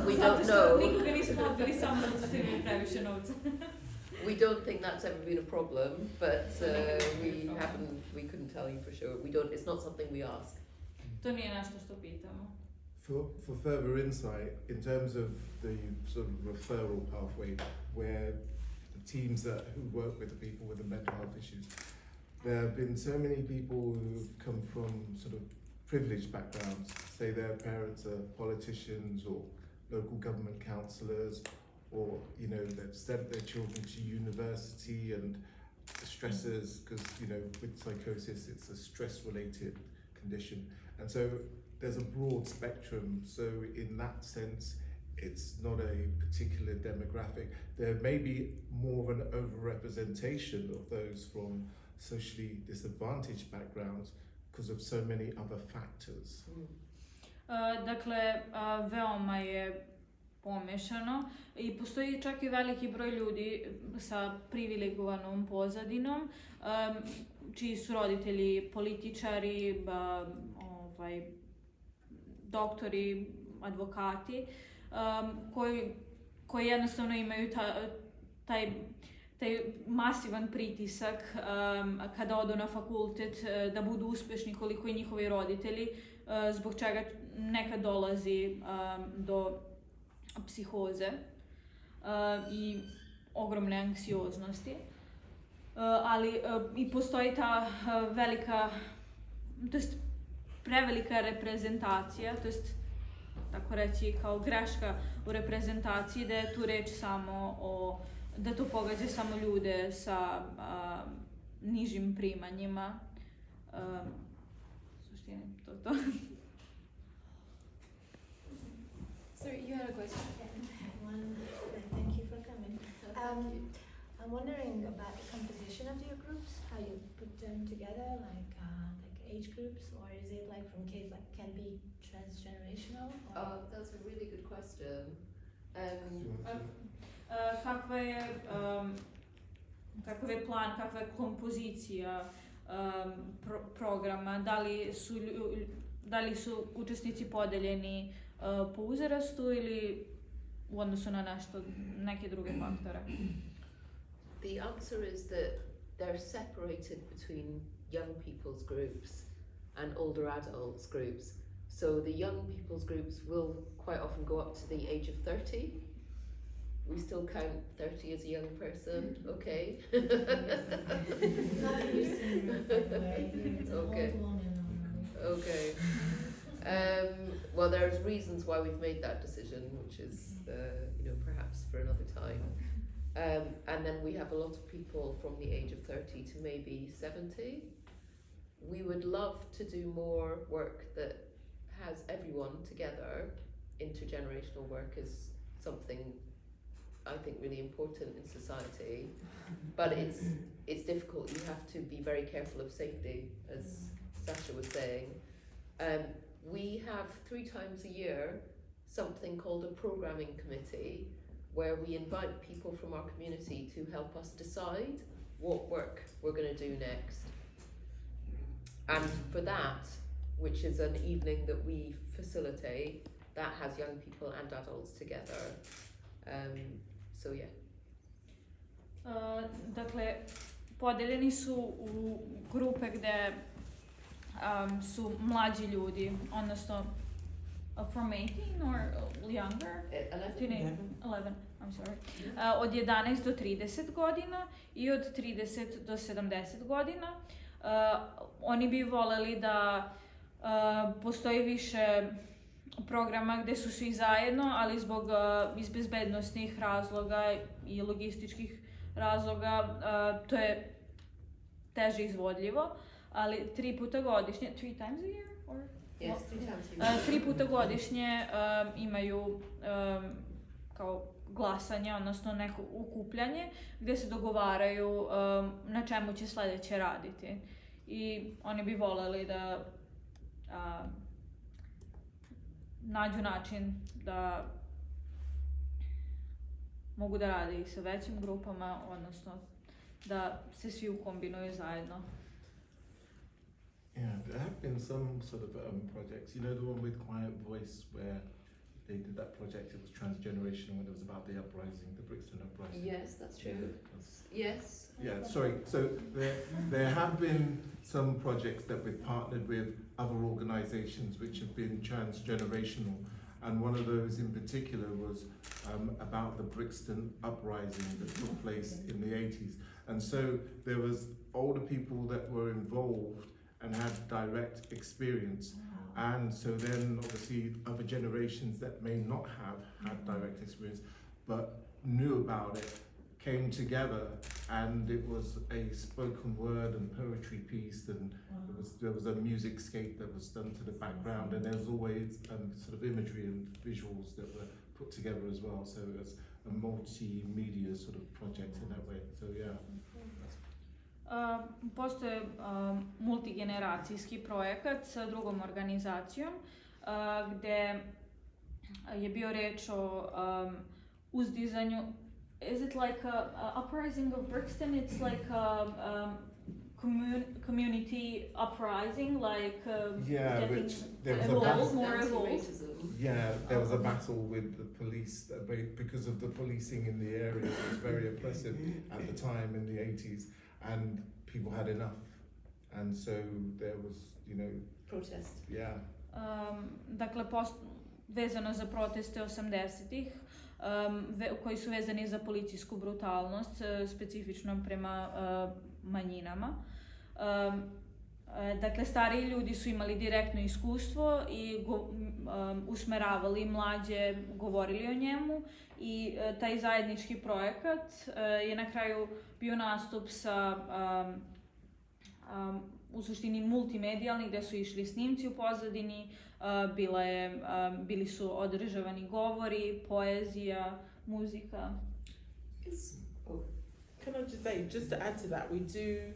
we don't know. Nikoga nismo odbili samo zato što imaju previše novca. We don't think that's ever been a problem, but we couldn't tell you for sure. It's not something we ask. To nije nešto što pitamo. For further insight, in terms of the sort of referral pathway, where the teams who work with the people with the mental health issues, there have been so many people who've come from sort of privileged backgrounds, say their parents are politicians or local government councillors, or they've sent their children to university, and the stresses, because with psychosis it's a stress-related condition, and so there's a broad spectrum. So in that sense, it's not a particular demographic. There may be more of an overrepresentation of those from socially disadvantaged backgrounds because of so many other factors. Dakle, veoma je pomešano i postoji čak i veliki broj ljudi sa privilegovanom pozadinom, čiji su roditelji političari, doktori, advokati, koji jednostavno imaju taj masivan pritisak kada odu na fakultet da budu uspešni koliko i njihovi roditelji, zbog čega nekad dolazi do psihoze i ogromne anksioznosti. Ali i postoji ta velika, to jest prevelika reprezentacija, to jest tako reći kao greška u reprezentaciji, da je tu reč samo o, da to pogađa samo ljude sa nižim primanjima. Suštine, to. Sir, you had a question? Thank you for coming. I'm wondering about the composition of your groups, how you put them together, like age groups, or is it like from kids, like can be transgenerational? Oh, that's a really good question. Kakav je plan, kakva je kompozicija programa, da li su učesnici podeljeni po uzrastu ili u odnosu na neke druge faktore? The answer is that they're separated between young people's groups and older adults groups. So the young people's groups will quite often go up to the age of 30. We still count 30 as a young person, okay? Not used to it's an okay. old woman. Okay. Well, there's reasons why we've made that decision, which is, perhaps for another time. And then we have a lot of people from the age of 30 to maybe 70. We would love to do more work that has everyone together. Intergenerational work is something I think really important in society, but it's difficult. You have to be very careful of safety, as Sasha was saying. We have 3 times a year something called a programming committee, where we invite people from our community to help us decide what work we're going to do next. And for that, which is an evening that we facilitate, that has young people and adults together. So yeah. Dakle, podeljeni su u grupe gde su mlađi ljudi, odnosno from 18 or younger? 11, I'm sorry. Od 11 do 30 godina i od 30 do 70 godina. Oni bi voleli da postoji više programa gde su svi zajedno, ali zbog iz bezbednosnih razloga i logističkih razloga to je teže izvodljivo, ali 3 puta godišnje, 3 times a year? Or? Yes, 3 times a year. 3 puta godišnje imaju kao glasanje, odnosno neko ukupljanje gdje se dogovaraju na čemu će sljedeće raditi. I oni bi voljeli da nađu način da mogu da rade i sa većim grupama, odnosno da se svi ukombinuju zajedno. Yeah, there have been some sort of projects. You know, the one with Quiet Voice where they did that project, it was transgenerational and it was about the uprising, the Brixtona uprising. Yes, that's true. Yes. Yeah, sorry. So there have been some projects that we've partnered with other organisations which have been transgenerational, and one of those in particular was about the Brixton uprising that took place in the 80s. And so there was older people that were involved and had direct experience. And so then obviously other generations that may not have had direct experience but knew about it came together, and it was a spoken word and poetry piece, and there was a music scape that was done to the background, and there was always sort of imagery and visuals that were put together as well. So it was a multimedia sort of project in that way. So yeah. Postoje multigeneracijski projekat sa drugom organizacijom gde je bio reč o uzdizanju. Is it like a uprising of Brixton? It's like a community uprising, like which there was more evolved. Yeah, there was a battle with the police because of the policing in the area. It was very oppressive at the time in the 80s, and people had enough, and so there was, protest. Yeah. Dakle, vezano za proteste 80-ih, koji su vezani za policijsku brutalnost, specifično prema manjinama. Dakle, stariji ljudi su imali direktno iskustvo i usmeravali mlađe, govorili o njemu, i taj zajednički projekat je na kraju bio nastup sa u suštini multimedijalni, gde su išli snimci u pozadini, bili su održavani govori, poezija, muzika. Can I just say, just to add to that, we do,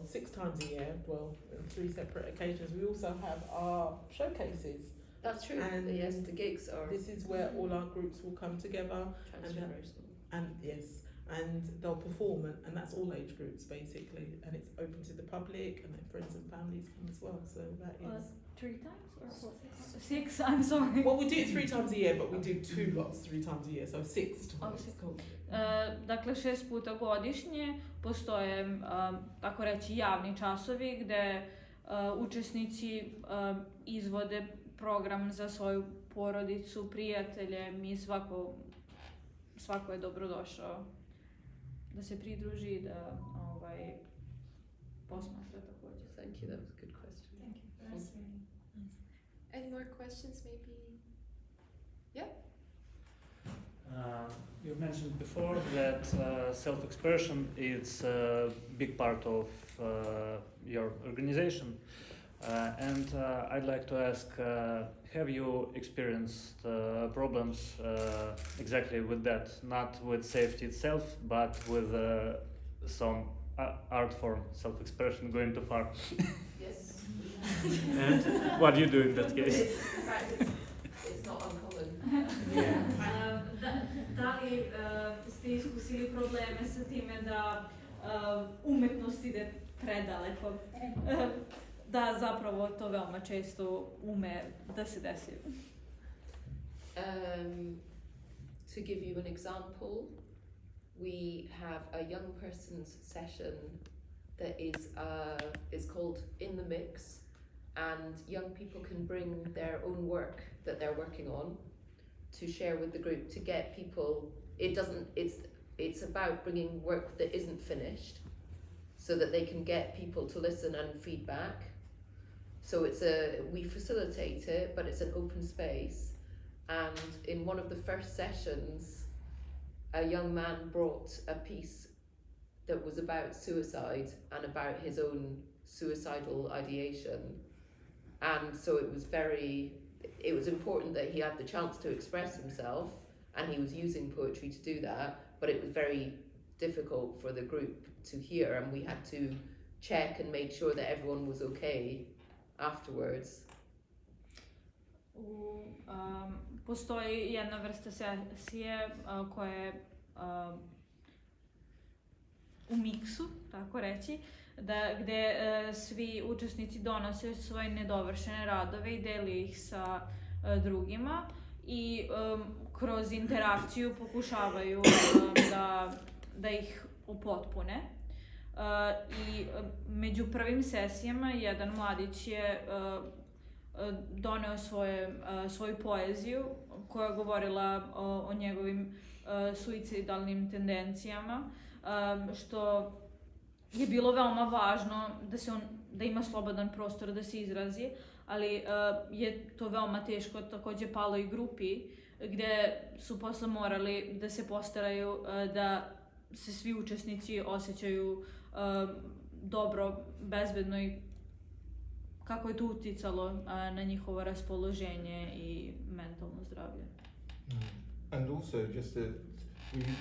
6 times a year, on 3 separate occasions, we also have our showcases. That's true. And yes, the gigs are. This is where all our groups will come together. And they'll perform, and that's all age groups basically, and it's open to the public, and their friends and families come as well. So that is 3 times or 6? I'm sorry. Well, we do it 3 times a year, but we do 2 lots 3 times a year, so 6 times. Dakle, 6 puta godišnje postoje, tako reći, javni časovi gde učesnici izvode program za svoju porodicu, prijatelje. Svako je dobrodošao da se pridruži, da posmatra također. Thank you, that was a good question. Thank you. That's really nice. Any more questions, maybe? Yeah? You mentioned before that self-expression is a big part of your organization. And I'd like to ask, have you experienced problems exactly with that? Not with safety itself, but with some art form, self-expression going too far? Yes. And what do you do in that case? It's not uncommon. Da li ste iskusili probleme sa time da umetnost ide predaleko? Da, zapravo to veoma često ume da se desi. To give you an example, we have a young person's session that is called In the Mix, and young people can bring their own work that they're working on to share with the group, to get people. It's about bringing work that isn't finished, so that they can get people to listen and feedback. So we facilitate it, but it's an open space. And in one of the first sessions, a young man brought a piece that was about suicide and about his own suicidal ideation. And so it was important that he had the chance to express himself, and he was using poetry to do that, but it was very difficult for the group to hear, and we had to check and make sure that everyone was okay afterwards. Postoji jedna vrsta sesije koja je u miksu, tako reći, gde svi učesnici donose svoje nedovršene radove i deli ih sa drugima i kroz interakciju pokušavaju da ih upotpune. I među prvim sesijama jedan mladić je doneo svoju poeziju koja je govorila o njegovim suicidalnim tendencijama, što je bilo veoma važno da ima slobodan prostor da se izrazi, ali je to veoma teško takođe palo i grupi, gde su posle morali da se postaraju se svi učesnici osjećaju dobro, bezbedno i kako je to uticalo na njihovo raspoloženje i mentalno zdravlje. And also just that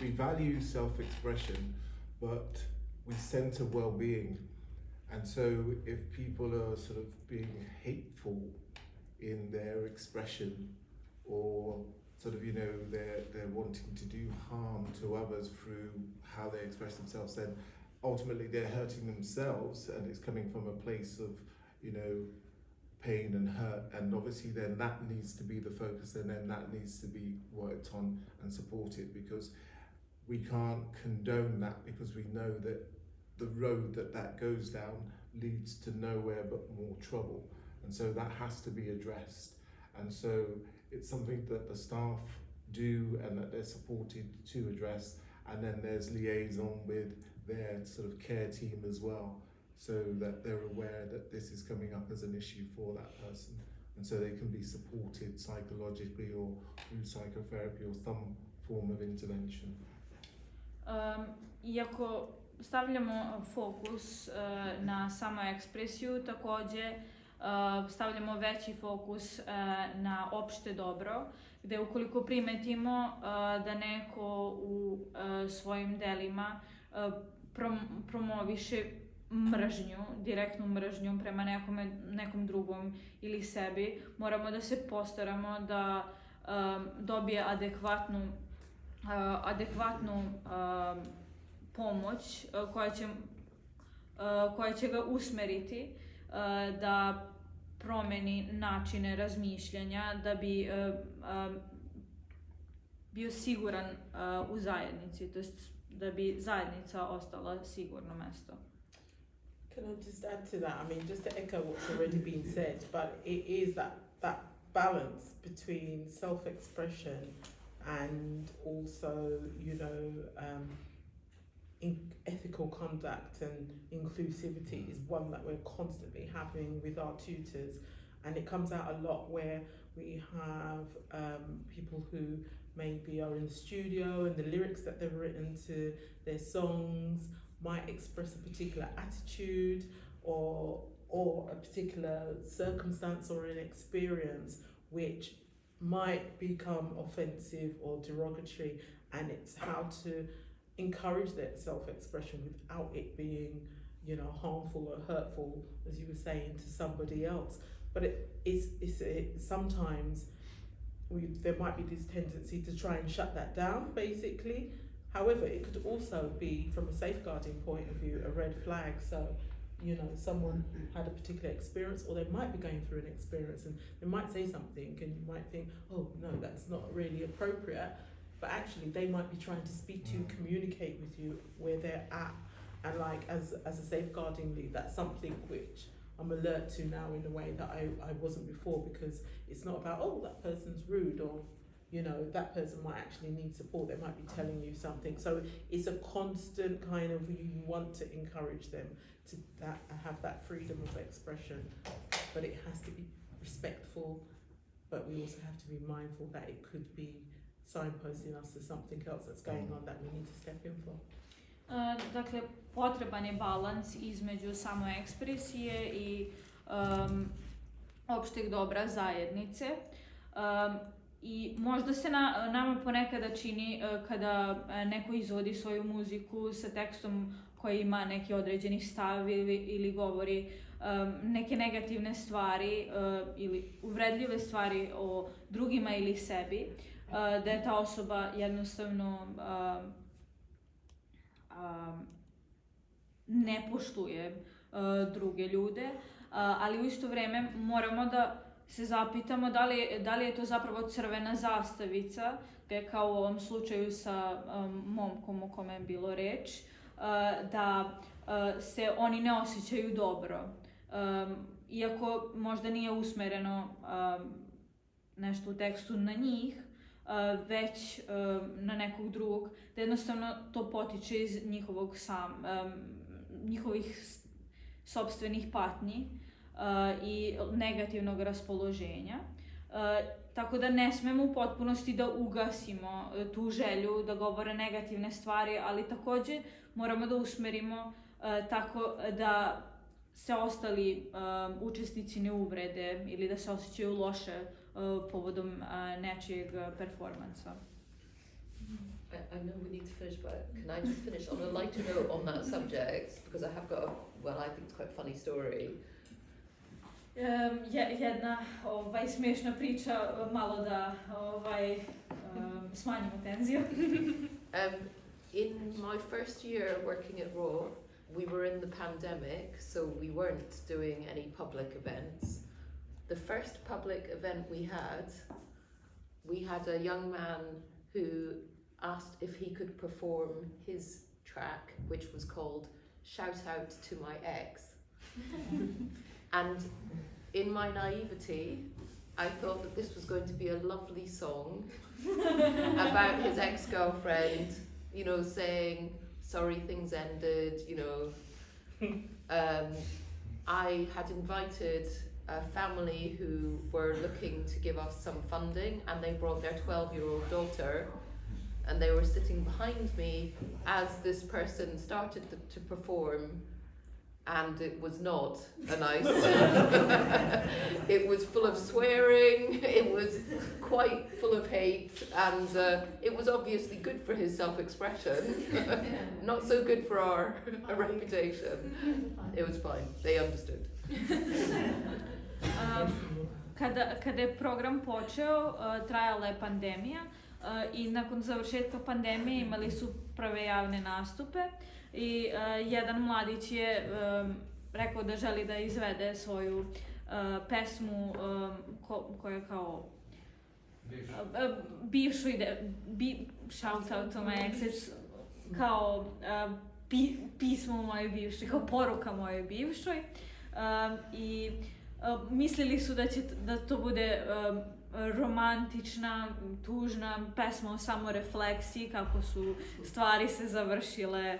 we value self-expression, but we center well-being. And so if people are sort of being hateful in their expression, or sort of, you know, they're wanting to do harm to others through how they express themselves, then ultimately they're hurting themselves, and it's coming from a place of, you know, pain and hurt, and obviously then that needs to be the focus, and then that needs to be worked on and supported, because we can't condone that, because we know that the road that goes down leads to nowhere but more trouble, and so that has to be addressed. And so it's something that the staff do and that they're supported to address, and then there's liaison with their sort of care team as well, so that they're aware that this is coming up as an issue for that person, and so they can be supported psychologically or through psychotherapy or some form of intervention. Iako stavljamo fokus na samoekspresiju, takođe stavljamo veći fokus na opšte dobro, gde ukoliko primetimo da neko u svojim delima promoviše mržnju, direktnu mržnju prema nekom drugom ili sebi, moramo da se postaramo da dobije adekvatnu pomoć koja će ga usmeriti da promeni načine razmišljanja, da bi bio siguran u zajednici, to jest da bi zajednica ostala sigurno mesto. Can I just add to that? I mean, just to echo what's already been said, but it is that balance between self-expression and also, you know, ethical conduct and inclusivity is one that we're constantly having with our tutors, and it comes out a lot where we have people who maybe are in the studio and the lyrics that they've written to their songs might express a particular attitude or a particular circumstance or an experience which might become offensive or derogatory, and it's how to encourage that self-expression without it being, you know, harmful or hurtful, as you were saying, to somebody else. But sometimes there might be this tendency to try and shut that down, basically. However, it could also be, from a safeguarding point of view, a red flag. So, you know, someone had a particular experience, or they might be going through an experience, and they might say something, and you might think, oh no, that's not really appropriate. But actually, they might be trying to speak to you, communicate with you where they're at. And like, as a safeguarding lead, that's something which I'm alert to now in a way that I wasn't before, because it's not about, oh, that person's rude, or, you know, that person might actually need support. They might be telling you something. So it's a constant kind of, you want to encourage them to have that freedom of expression, but it has to be respectful, but we also have to be mindful that it could be signposting us to something else that's going on that we need to step in for. Dakle, potreban je balans između samoekspresije i opšteg dobra zajednice. I možda se nama ponekada čini kada neko izvodi svoju muziku sa tekstom koji ima neki određeni stav ili govori neke negativne stvari ili uvredljive stvari o drugima ili sebi, da je ta osoba jednostavno ne poštuje druge ljude, ali u isto vreme moramo da se zapitamo da li je to zapravo crvena zastavica, gde kao u ovom slučaju sa momkom o kome je bilo reč, da se oni ne osjećaju dobro. Iako možda nije usmereno nešto u tekstu na njih, već na nekog drugog, da jednostavno to potiče iz njihovih sopstvenih patnji i negativnog raspoloženja. tako da ne smemo u potpunosti da ugasimo tu želju da govore negativne stvari, ali takođe moramo da usmerimo tako da se ostali učesnici ne uvrede ili da se osjećaju loše povodom nečijeg performansa. I know we need to finish, but can I just finish on a lighter note on that subject? Because I have got I think it's quite a funny story. Jedna smiješna priča, malo da smanjimo tenziju. In my first year working at Raw, we were in the pandemic, so we weren't doing any public events. The first public event we had a young man who asked if he could perform his track, which was called Shout Out to My Ex. And in my naivety, I thought that this was going to be a lovely song about his ex-girlfriend, you know, saying, sorry things ended, you know. I had invited a family who were looking to give us some funding, and they brought their 12-year-old daughter, and they were sitting behind me as this person started to perform, and it was not a nice it was full of swearing, it was quite full of hate, and it was obviously good for his self-expression, not so good for our reputation. It was fine, they understood. Kada je program počeo, trajala je pandemija i nakon završetka pandemije imali su prve javne nastupe i jedan mladić je rekao da želi da izvede svoju pesmu koja je kao bivšu shout out to my exes, kao pismo mojoj bivšoj, kao poruka mojoj bivšoj, i mislili su da to bude romantična, tužna pesma o samorefleksiji, kako su stvari se završile,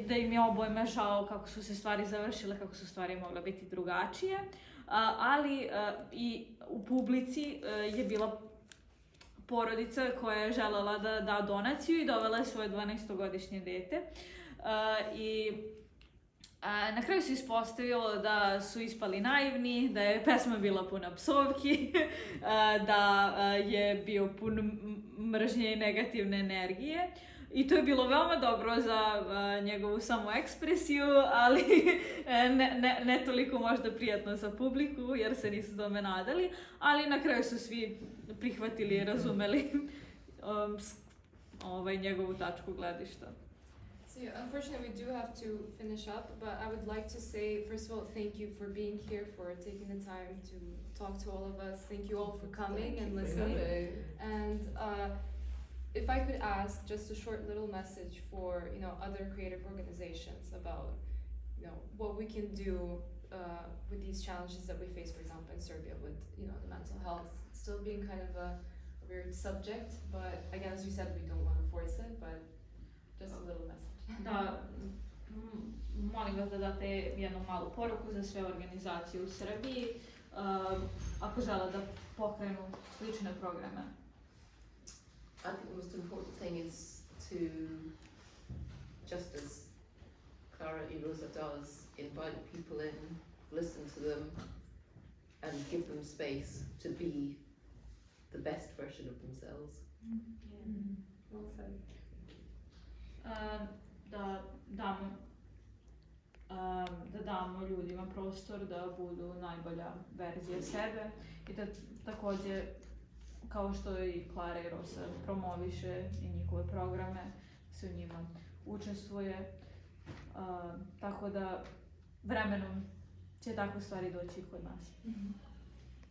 da im je obojima žao kako su se stvari završile, kako su stvari mogle biti drugačije, ali i u publici je bila porodica koja je želela da da donaciju i dovela je svoje 12-godišnje dete, i na kraju se ispostavilo da su ispali naivni, da je pesma bila puna psovki, da je bio pun mržnje i negativne energije. I to je bilo veoma dobro za njegovu samoekspresiju, ali ne toliko možda prijatno za publiku, jer se nisu tome nadali, ali na kraju su svi prihvatili i razumeli njegovu tačku gledišta. So yeah, unfortunately we do have to finish up, but I would like to say, first of all, thank you for being here, for taking the time to talk to all of us. Thank you all for coming and listening. And if I could ask just a short little message for, you know, other creative organizations about, you know, what we can do with these challenges that we face, for example, in Serbia with, you know, the mental health still being kind of a weird subject, but again, as you said, we don't want to force it, but just a little message. Da, molim vas da date jednu malu poruku za sve organizacije u Srbiji, ako žele da pokrenu slične programe. I think the most important thing is to, just as Clara y Rosa does, invite people in, listen to them, and give them space to be the best version of themselves. Well said. Da damo ljudima prostor da budu najbolja verzija sebe i da takođe, kao što i Clara i Rosa promoviše i njihove programe, se u njima učestvuje, tako da vremenom će takve stvari doći kod nas.